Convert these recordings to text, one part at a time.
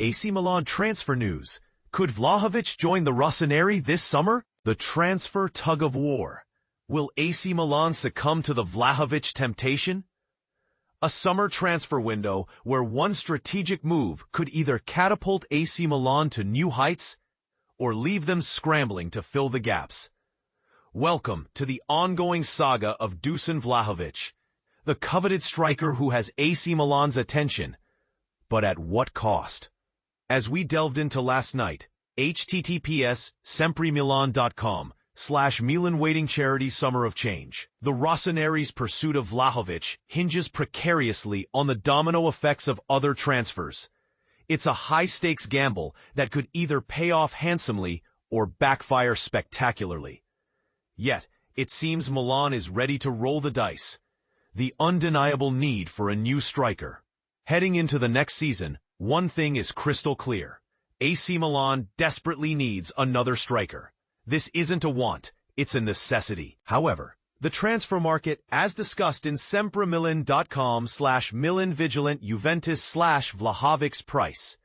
AC Milan transfer news. Could Vlahovic join the Rossoneri this summer? The transfer tug-of-war. Will AC Milan succumb to the Vlahovic temptation? A summer transfer window where one strategic move could either catapult AC Milan to new heights or leave them scrambling to fill the gaps. Welcome to the ongoing saga of Dusan Vlahovic, the coveted striker who has AC Milan's attention. But at what cost? As we delved into last night, https://sempremilan.com/Milan Waiting Charity Summer of Change. The Rossoneri's pursuit of Vlahovic hinges precariously on the domino effects of other transfers. It's a high-stakes gamble that could either pay off handsomely or backfire spectacularly. Yet, it seems Milan is ready to roll the dice. The undeniable need for a new striker. Heading into the next season, one thing is crystal clear. AC Milan desperately needs another striker. This isn't a want, it's a necessity. However, the transfer market, as discussed in sempremilan.com/Milan Vigilant Juventus/Vlahovic's price,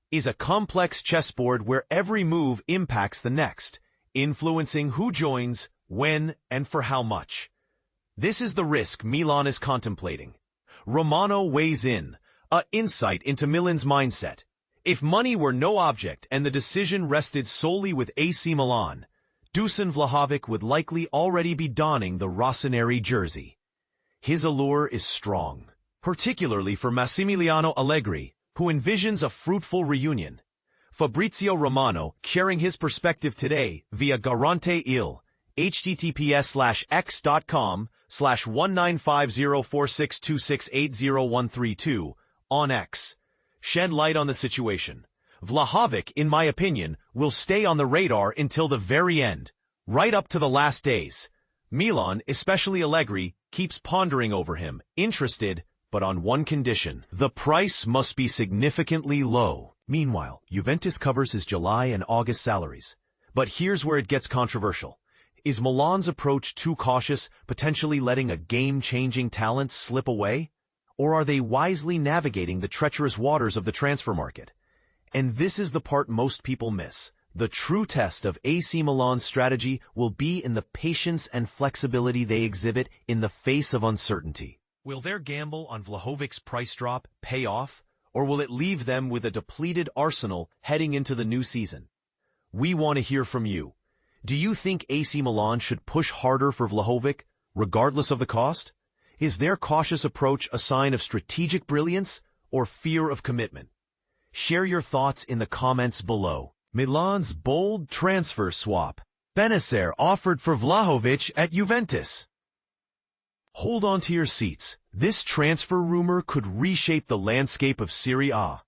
is a complex chessboard where every move impacts the next, influencing who joins, when, and for how much. This is the risk Milan is contemplating. Romano weighs in, an insight into Milan's mindset. If money were no object and the decision rested solely with AC Milan, Dusan Vlahovic would likely already be donning the Rossoneri jersey. His allure is strong, particularly for Massimiliano Allegri, who envisions a fruitful reunion. Fabrizio Romano, sharing his perspective today via Garante Il, https://x.com/19504626803132, on X, shed light on the situation. Vlahovic, in my opinion, will stay on the radar until the very end, right up to the last days. Milan, especially Allegri, keeps pondering over him, interested, but on one condition. The price must be significantly low. Meanwhile, Juventus covers his July and August salaries. But here's where it gets controversial. Is Milan's approach too cautious, potentially letting a game-changing talent slip away? Or are they wisely navigating the treacherous waters of the transfer market? And this is the part most people miss. The true test of AC Milan's strategy will be in the patience and flexibility they exhibit in the face of uncertainty. Will their gamble on Vlahovic's price drop pay off, or will it leave them with a depleted arsenal heading into the new season? We want to hear from you. Do you think AC Milan should push harder for Vlahovic, regardless of the cost? Is their cautious approach a sign of strategic brilliance or fear of commitment? Share your thoughts in the comments below. Milan's bold transfer swap. Bennacer offered for Vlahovic at Juventus. Hold on to your seats. This transfer rumor could reshape the landscape of Serie A.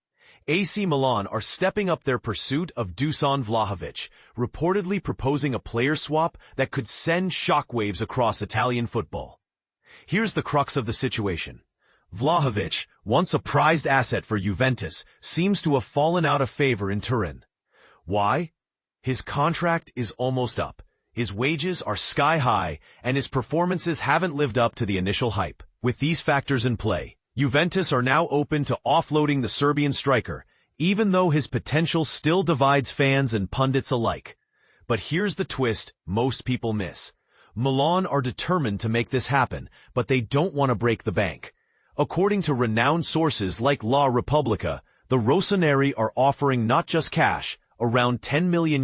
AC Milan are stepping up their pursuit of Dusan Vlahovic, reportedly proposing a player swap that could send shockwaves across Italian football. Here's the crux of the situation. Vlahovic, once a prized asset for Juventus, seems to have fallen out of favor in Turin. Why? His contract is almost up, his wages are sky high, and his performances haven't lived up to the initial hype. With these factors in play, Juventus are now open to offloading the Serbian striker, even though his potential still divides fans and pundits alike. But here's the twist most people miss. Milan are determined to make this happen, but they don't want to break the bank. According to renowned sources like La Repubblica, the Rossoneri are offering not just cash, around €10 million,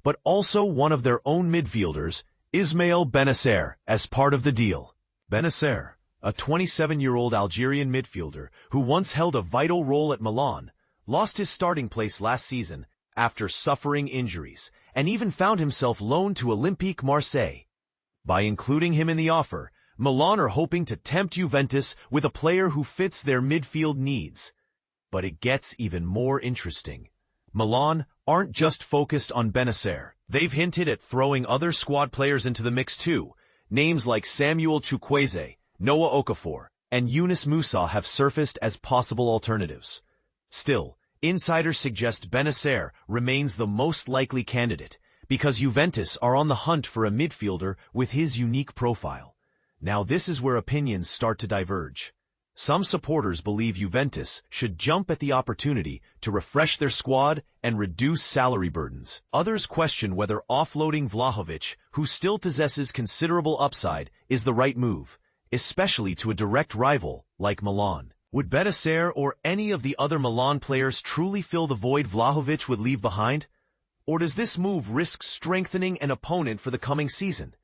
but also one of their own midfielders, Ismail Bennacer, as part of the deal. Bennacer, a 27-year-old Algerian midfielder who once held a vital role at Milan, lost his starting place last season after suffering injuries, and even found himself loaned to Olympique Marseille. By including him in the offer, Milan are hoping to tempt Juventus with a player who fits their midfield needs. But it gets even more interesting. Milan aren't just focused on Bennacer. They've hinted at throwing other squad players into the mix too. Names like Samuel Chukwueze, Noah Okafor, and Yunus Musa have surfaced as possible alternatives. Still, insiders suggest Bennacer remains the most likely candidate, because Juventus are on the hunt for a midfielder with his unique profile. Now this is where opinions start to diverge. Some supporters believe Juventus should jump at the opportunity to refresh their squad and reduce salary burdens. Others question whether offloading Vlahovic, who still possesses considerable upside, is the right move, especially to a direct rival like Milan. Would Bennacer or any of the other Milan players truly fill the void Vlahovic would leave behind? Or does this move risk strengthening an opponent for the coming season?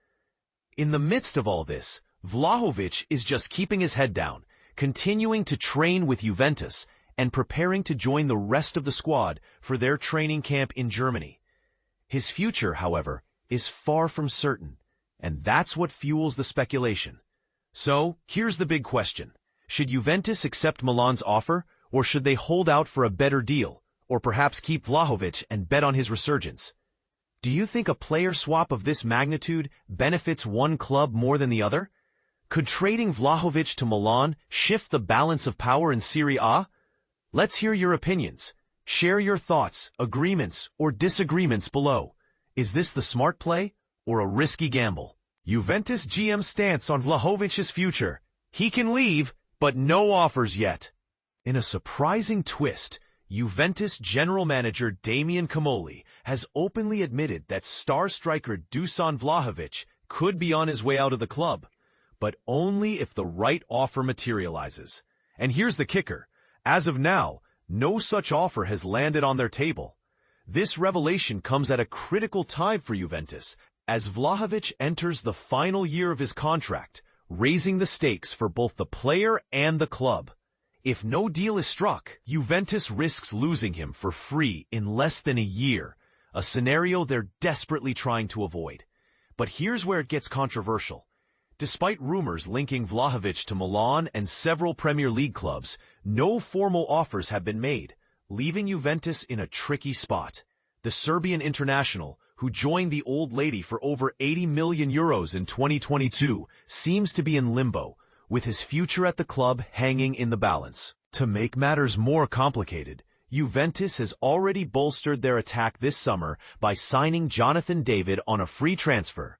In the midst of all this, Vlahovic is just keeping his head down, continuing to train with Juventus and preparing to join the rest of the squad for their training camp in Germany. His future, however, is far from certain, and that's what fuels the speculation. So, here's the big question. Should Juventus accept Milan's offer, or should they hold out for a better deal, or perhaps keep Vlahovic and bet on his resurgence? Do you think a player swap of this magnitude benefits one club more than the other? Could trading Vlahovic to Milan shift the balance of power in Serie A? Let's hear your opinions. Share your thoughts, agreements, or disagreements below. Is this the smart play, or a risky gamble? Juventus GM stance on Vlahovic's future. He can leave, but no offers yet. In a surprising twist, Juventus general manager Damian Comoli has openly admitted that star striker Dusan Vlahovic could be on his way out of the club, but only if the right offer materializes. And here's the kicker. As of now, no such offer has landed on their table. This revelation comes at a critical time for Juventus, as Vlahovic enters the final year of his contract, raising the stakes for both the player and the club. If no deal is struck, Juventus risks losing him for free in less than a year, a scenario they're desperately trying to avoid. But here's where it gets controversial. Despite rumors linking Vlahovic to Milan and several Premier League clubs, no formal offers have been made, leaving Juventus in a tricky spot. The Serbian international, who joined the old lady for over €80 million in 2022, seems to be in limbo, with his future at the club hanging in the balance. To make matters more complicated, Juventus has already bolstered their attack this summer by signing Jonathan David on a free transfer.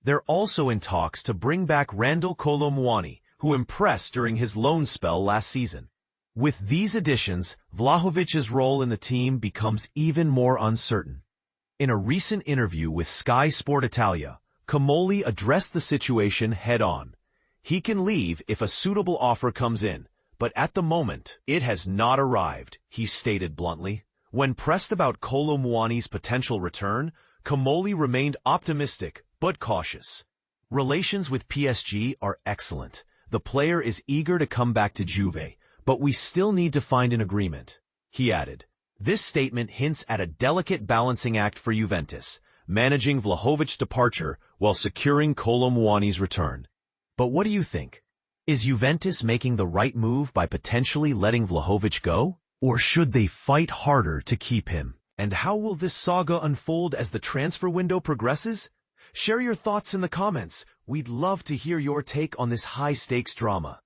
They're also in talks to bring back Randal Kolo Muani, who impressed during his loan spell last season. With these additions, Vlahovic's role in the team becomes even more uncertain. In a recent interview with Sky Sport Italia, Comoli addressed the situation head-on. He can leave if a suitable offer comes in, but at the moment, it has not arrived, he stated bluntly. When pressed about Kolo Muani's potential return, Comoli remained optimistic but cautious. Relations with PSG are excellent. The player is eager to come back to Juve, but we still need to find an agreement, he added. This statement hints at a delicate balancing act for Juventus, managing Vlahovic's departure while securing Kolo Muani's return. But what do you think? Is Juventus making the right move by potentially letting Vlahovic go? Or should they fight harder to keep him? And how will this saga unfold as the transfer window progresses? Share your thoughts in the comments. We'd love to hear your take on this high-stakes drama.